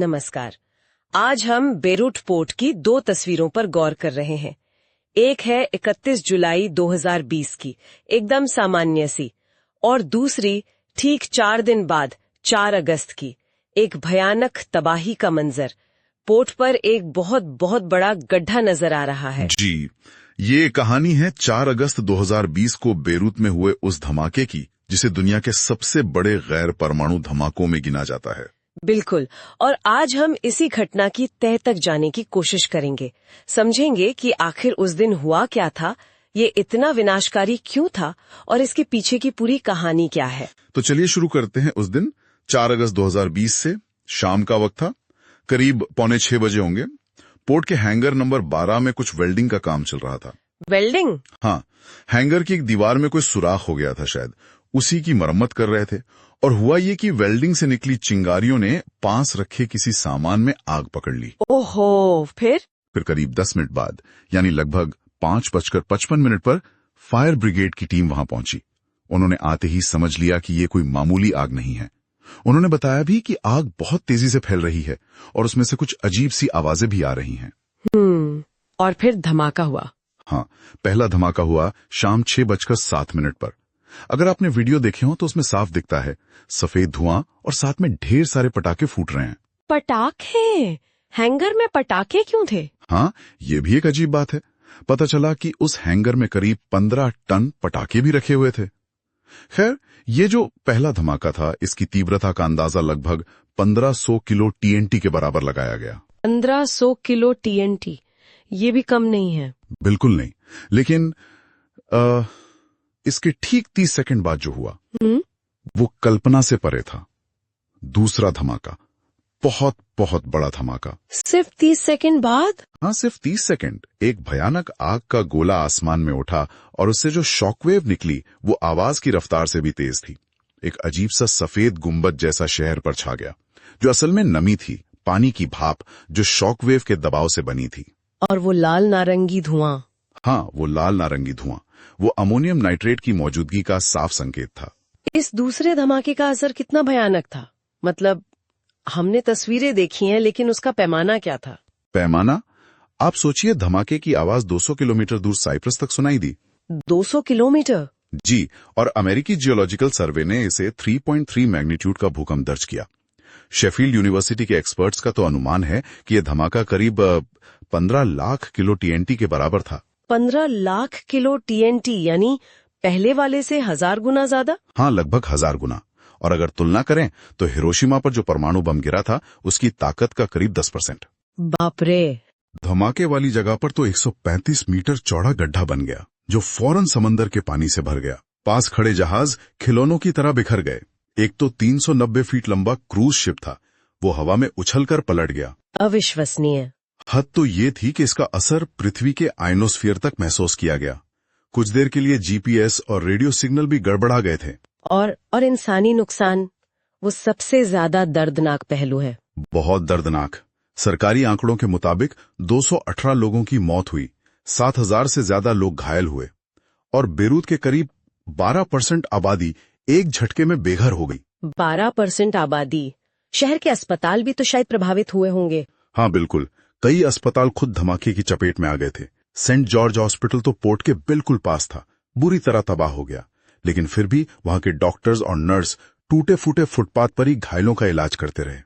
नमस्कार। आज हम बेरूट पोर्ट की दो तस्वीरों पर गौर कर रहे हैं। एक है 31 जुलाई 2020 की, एकदम सामान्य सी, और दूसरी ठीक 4 दिन बाद 4 अगस्त की, एक भयानक तबाही का मंजर। पोर्ट पर एक बहुत बहुत बड़ा गड्ढा नजर आ रहा है। जी, ये कहानी है 4 अगस्त 2020 को बेरूत में हुए उस धमाके की, जिसे दुनिया के सबसे बड़े गैर परमाणु धमाकों में गिना जाता है। बिल्कुल, और आज हम इसी घटना की तह तक जाने की कोशिश करेंगे। समझेंगे कि आखिर उस दिन हुआ क्या था, ये इतना विनाशकारी क्यों था, और इसके पीछे की पूरी कहानी क्या है। तो चलिए शुरू करते हैं। उस दिन 4 अगस्त 2020 से शाम का वक्त था, करीब 5:45 बजे होंगे। पोर्ट के हैंगर नंबर 12 में कुछ वेल्डिंग का काम चल रहा था। वेल्डिंग? हाँ, हैंगर की एक दीवार में कोई सुराख हो गया था, शायद उसी की मरम्मत कर रहे थे। और हुआ ये कि वेल्डिंग से निकली चिंगारियों ने पास रखे किसी सामान में आग पकड़ ली। ओहो, फिर करीब 10 मिनट बाद, यानी लगभग 5:55 पर फायर ब्रिगेड की टीम वहां पहुंची। उन्होंने आते ही समझ लिया कि ये कोई मामूली आग नहीं है। उन्होंने बताया भी कि आग बहुत तेजी से फैल रही है और उसमें से कुछ अजीब सी आवाजें भी आ रही हैं। और फिर धमाका हुआ। हाँ, पहला धमाका हुआ शाम 6:07 पर। अगर आपने वीडियो देखे हो तो उसमें साफ दिखता है सफेद धुआं और साथ में ढेर सारे पटाखे फूट रहे हैं। पटाखे? हैंगर में पटाखे क्यों थे? हाँ, ये भी एक अजीब बात है। पता चला कि उस हैंगर में करीब 15 टन पटाखे भी रखे हुए थे। खैर, ये जो पहला धमाका था, इसकी तीव्रता का अंदाजा लगभग 1500 किलो TNT के बराबर लगाया गया। 1500 किलो TNT, ये भी कम नहीं है। बिल्कुल नहीं, लेकिन इसके ठीक 30 सेकंड बाद जो हुआ वो कल्पना से परे था। दूसरा धमाका, बहुत बहुत बड़ा धमाका। सिर्फ 30 सेकंड बाद? हाँ, सिर्फ 30 सेकंड। एक भयानक आग का गोला आसमान में उठा और उससे जो शॉकवेव निकली वो आवाज की रफ्तार से भी तेज थी। एक अजीब सा सफेद गुंबद जैसा शहर पर छा गया, जो असल में नमी थी, पानी की भाप जो शॉकवेव के दबाव से बनी थी। और वो लाल नारंगी धुआं? हाँ, वो लाल नारंगी धुआं, वो अमोनियम नाइट्रेट की मौजूदगी का साफ संकेत था। इस दूसरे धमाके का असर कितना भयानक था? मतलब, हमने तस्वीरें देखी हैं, लेकिन उसका पैमाना क्या था? पैमाना? आप सोचिए, धमाके की आवाज 200 किलोमीटर दूर साइप्रस तक सुनाई दी। 200 किलोमीटर? जी, और अमेरिकी जियोलॉजिकल सर्वे ने इसे 3.3 मैग्नीट्यूड का भूकंप दर्ज किया। शेफील्ड यूनिवर्सिटी के एक्सपर्ट्स का तो अनुमान है कि यह धमाका करीब 15 लाख किलो TNT के बराबर था। 15 लाख किलो TNT, यानी पहले वाले से 1000 गुना ज्यादा? हाँ, लगभग 1000 गुना। और अगर तुलना करें तो हिरोशिमा पर जो परमाणु बम गिरा था उसकी ताकत का करीब 10%। बाप रे! धमाके वाली जगह पर तो 135 मीटर चौड़ा गड्ढा बन गया, जो फौरन समंदर के पानी से भर गया। पास खड़े जहाज खिलौनों की तरह बिखर गए। एक तो 390 फीट लंबा क्रूज शिप था, वो हवा में उछलकर पलट गया। अविश्वसनीय। हद तो ये थी कि इसका असर पृथ्वी के आयनोस्फीयर तक महसूस किया गया। कुछ देर के लिए GPS और रेडियो सिग्नल भी गड़बड़ा गए थे। और इंसानी नुकसान, वो सबसे ज्यादा दर्दनाक पहलू है। बहुत दर्दनाक। सरकारी आंकड़ों के मुताबिक 218 लोगों की मौत हुई, 7000 से ज्यादा लोग घायल हुए, और बेरूत के करीब 12% आबादी एक झटके में बेघर हो गई। 12% आबादी? शहर के अस्पताल भी तो शायद प्रभावित हुए होंगे। हाँ बिल्कुल, कई अस्पताल खुद धमाके की चपेट में आ गए थे। सेंट जॉर्ज हॉस्पिटल तो पोर्ट के बिल्कुल पास था, बुरी तरह तबाह हो गया। लेकिन फिर भी वहां के डॉक्टर्स और नर्स टूटे फूटे फुटपाथ पर ही घायलों का इलाज करते रहे।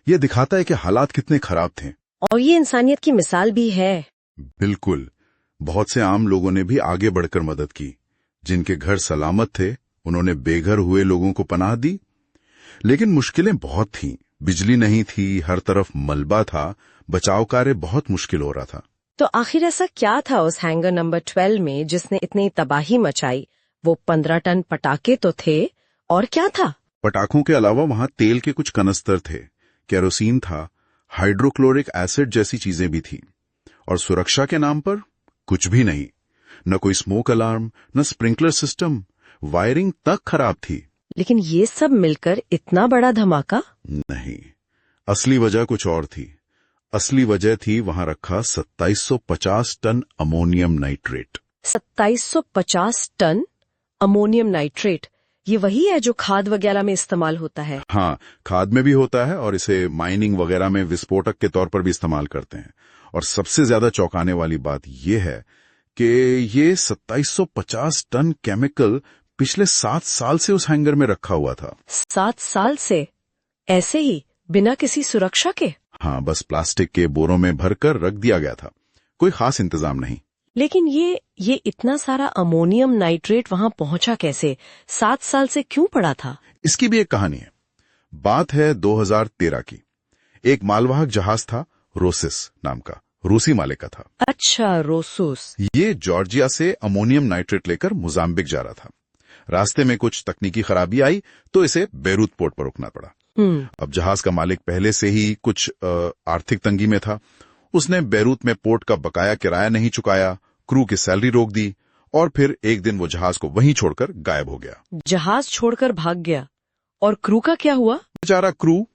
ये दिखाता है कि हालात कितने खराब थे। और ये इंसानियत की मिसाल भी है। बिल्कुल। बहुत से आम लोगों ने भी आगे बढ़कर मदद की। जिनके घर सलामत थे उन्होंने बेघर हुए लोगों को पनाह दी। लेकिन मुश्किलें बहुत थीं। बिजली नहीं थी, हर तरफ मलबा था, बचाव कार्य बहुत मुश्किल हो रहा था। तो आखिर ऐसा क्या था उस हैंगर नंबर 12 में जिसने इतनी तबाही मचाई? वो 15 टन पटाखे तो थे, और क्या था? पटाखों के अलावा वहां तेल के कुछ कनस्तर थे, केरोसिन था, हाइड्रोक्लोरिक एसिड जैसी चीजें भी थी। और सुरक्षा के नाम पर कुछ भी नहीं। न कोई स्मोक अलार्म, न स्प्रिंकलर सिस्टम, वायरिंग तक खराब थी। लेकिन ये सब मिलकर इतना बड़ा धमाका? नहीं, असली वजह कुछ और थी। असली वजह थी वहां रखा 2750 tonne ammonium nitrate. 2750 tonne ammonium nitrate? ये वही है जो खाद वगैरह में इस्तेमाल होता है? हाँ, खाद में भी होता है और इसे माइनिंग वगैरह में विस्फोटक के तौर पर भी इस्तेमाल करते हैं। और सबसे ज्यादा चौंकाने वाली बात यह है कि ये 2750 टन केमिकल पिछले 7 साल से उस हैंगर में रखा हुआ था। 7 साल से? ऐसे ही, बिना किसी सुरक्षा के? हाँ, बस प्लास्टिक के बोरों में भरकर रख दिया गया था, कोई खास इंतजाम नहीं। लेकिन ये इतना सारा अमोनियम नाइट्रेट वहां पहुंचा कैसे? 7 साल से क्यों पड़ा था? इसकी भी एक कहानी है। बात है 2013 की। एक मालवाहक जहाज था, रोसिस नाम का, रूसी मालिक का था। अच्छा, रोसूस। ये जॉर्जिया से अमोनियम नाइट्रेट लेकर मोजाम्बिक जा रहा था। रास्ते में कुछ तकनीकी खराबी आई तो इसे बेरूत पोर्ट पर रुकना पड़ा। अब जहाज का मालिक पहले से ही कुछ आर्थिक तंगी में था। उसने बेरूत में पोर्ट का बकाया किराया नहीं चुकाया, क्रू की सैलरी रोक दी और फिर एक दिन वो जहाज को वहीं छोड़कर गायब हो गया। जहाज छोड़कर भाग गया? और क्रू का क्या हुआ? बेचारा क्रू,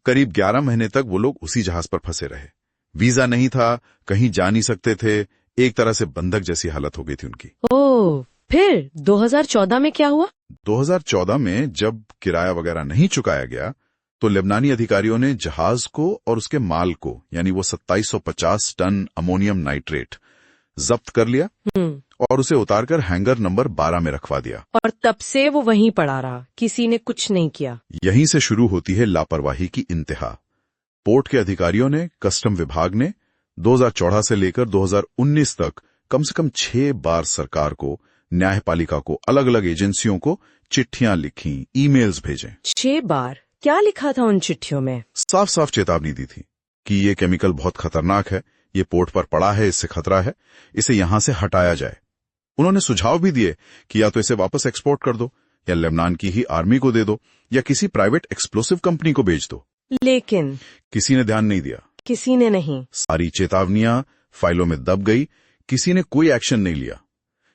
करीब 11 महीने तक वो लोग उसी जहाज पर फंसे रहे। वीजा नहीं था, कहीं जा नहीं सकते थे, एक तरह से बंधक जैसी हालत हो गई थी उनकी। ओह, फिर 2014 में क्या हुआ? 2014 में जब किराया वगैरह नहीं चुकाया गया तो लेबनानी अधिकारियों ने जहाज को और उसके माल को, यानी वो 2750 टन अमोनियम नाइट्रेट जब्त कर लिया और उसे उतारकर हैंगर नंबर 12 में रखवा दिया। और तब से वो वहीं पड़ा रहा, किसी ने कुछ नहीं किया। यहीं से शुरू होती है लापरवाही की इंतहा। पोर्ट के अधिकारियों ने, कस्टम विभाग ने 2014 से लेकर 2019 तक कम से कम 6 बार सरकार को, न्यायपालिका को, अलग अलग एजेंसियों को चिट्ठियां लिखी, ईमेल्स भेजे। 6 बार? क्या लिखा था उन चिट्ठियों में? साफ साफ चेतावनी दी थी कि ये केमिकल बहुत खतरनाक है, ये पोर्ट पर पड़ा है, इससे खतरा है, इसे यहां से हटाया जाए। उन्होंने सुझाव भी दिए कि या तो इसे वापस एक्सपोर्ट कर दो, या लेबनान की ही आर्मी को दे दो, या किसी प्राइवेट एक्सप्लोसिव कंपनी को बेच दो। लेकिन किसी ने ध्यान नहीं दिया। किसी ने नहीं। सारी चेतावनियां फाइलों में दब गई, किसी ने कोई एक्शन नहीं लिया।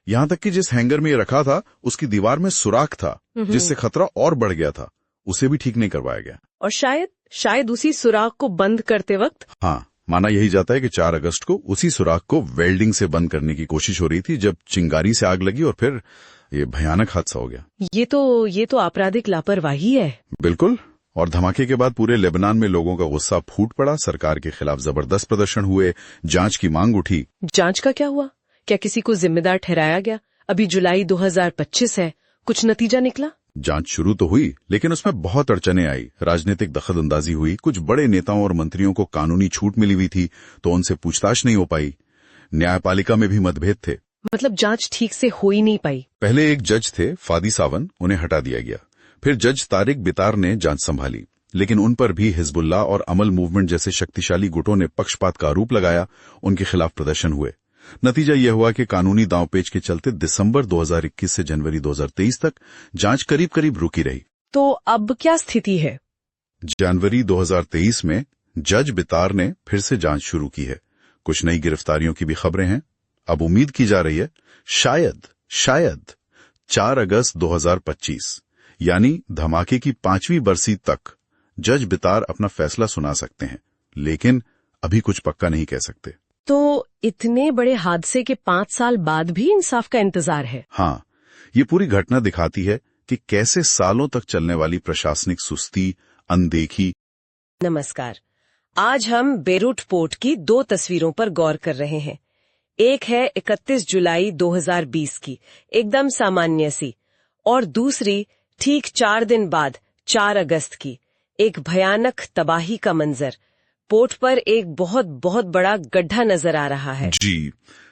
यहां तक कि जिस हैंगर में ये रखा था उसकी दीवार में सुराख था जिससे खतरा और बढ़ गया था, उसे भी ठीक नहीं करवाया गया। और शायद उसी सुराख को बंद करते वक्त? हाँ, माना यही जाता है कि 4 अगस्त को उसी सुराख को वेल्डिंग से बंद करने की कोशिश हो रही थी जब चिंगारी से आग लगी और फिर ये भयानक हादसा हो गया। ये तो आपराधिक लापरवाही है। बिल्कुल। और धमाके के बाद पूरे लेबनान में लोगों का गुस्सा फूट पड़ा, सरकार के खिलाफ जबरदस्त प्रदर्शन हुए, जांच की मांग उठी। जांच का क्या हुआ? क्या किसी को जिम्मेदार ठहराया गया? अभी जुलाई 2025 है, कुछ नतीजा निकला? जांच शुरू तो हुई, लेकिन उसमें बहुत अड़चने आई। राजनीतिक दखलंदाजी हुई, कुछ बड़े नेताओं और मंत्रियों को कानूनी छूट मिली हुई थी तो उनसे पूछताछ नहीं हो पाई। न्यायपालिका में भी मतभेद थे। मतलब जांच ठीक से हो ही नहीं पाई। पहले एक जज थे, फादी सावन, उन्हें हटा दिया गया। फिर जज तारिक बितार ने जांच संभाली, लेकिन उन पर भी हिजबुल्लाह और अमल मूवमेंट जैसे शक्तिशाली गुटों ने पक्षपात का आरोप लगाया। उनके खिलाफ प्रदर्शन हुए। नतीजा यह हुआ कि कानूनी दांवपेच के चलते दिसंबर 2021 से जनवरी 2023 तक जांच करीब करीब रुकी रही। तो अब क्या स्थिति है? जनवरी 2023 में जज बितार ने फिर से जांच शुरू की है। कुछ नई गिरफ्तारियों की भी खबरें हैं। अब उम्मीद की जा रही है शायद 4 अगस्त 2025 यानी धमाके की 5वीं बरसी तक जज बितार अपना फैसला सुना सकते हैं, लेकिन अभी कुछ पक्का नहीं कह सकते। तो इतने बड़े हादसे के 5 साल बाद भी इंसाफ का इंतजार है? हाँ, ये पूरी घटना दिखाती है कि कैसे सालों तक चलने वाली प्रशासनिक सुस्ती, अनदेखी। नमस्कार, आज हम बेरूट पोर्ट की 2 तस्वीरों पर गौर कर रहे हैं। एक है 31 जुलाई 2020 की, एकदम सामान्य सी, और दूसरी ठीक 4 दिन बाद 4 अगस्त की, एक भयानक तबाही का मंजर। पोर्ट पर एक बहुत बड़ा गड्ढा नजर आ रहा है। जी,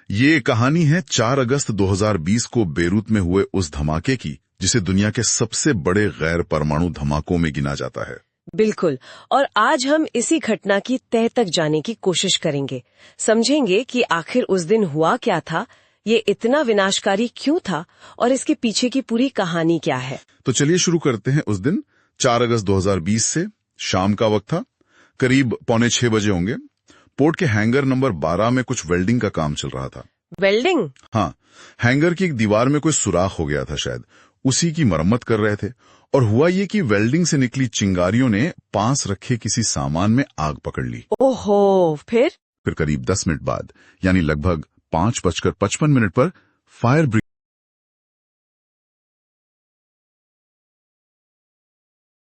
ये कहानी है 4 अगस्त 2020 को बेरूत में हुए उस धमाके की, जिसे दुनिया के सबसे बड़े गैर परमाणु धमाकों में गिना जाता है। बिल्कुल, और आज हम इसी घटना की तह तक जाने की कोशिश करेंगे। समझेंगे कि आखिर उस दिन हुआ क्या था, ये इतना विनाशकारी क्यों था और इसके पीछे की पूरी कहानी क्या है। तो चलिए शुरू करते हैं। उस दिन 4 अगस्त 2020 से शाम का वक्त था, करीब 5:45 बजे होंगे। पोर्ट के हैंगर नंबर 12 में कुछ वेल्डिंग का काम चल रहा था। वेल्डिंग? हाँ, हैंगर की एक दीवार में कोई सुराख हो गया था, शायद उसी की मरम्मत कर रहे थे। और हुआ ये कि वेल्डिंग से निकली चिंगारियों ने पास रखे किसी सामान में आग पकड़ ली। ओहो, फिर करीब 10 मिनट बाद, यानी लगभग 5:55 पर फायर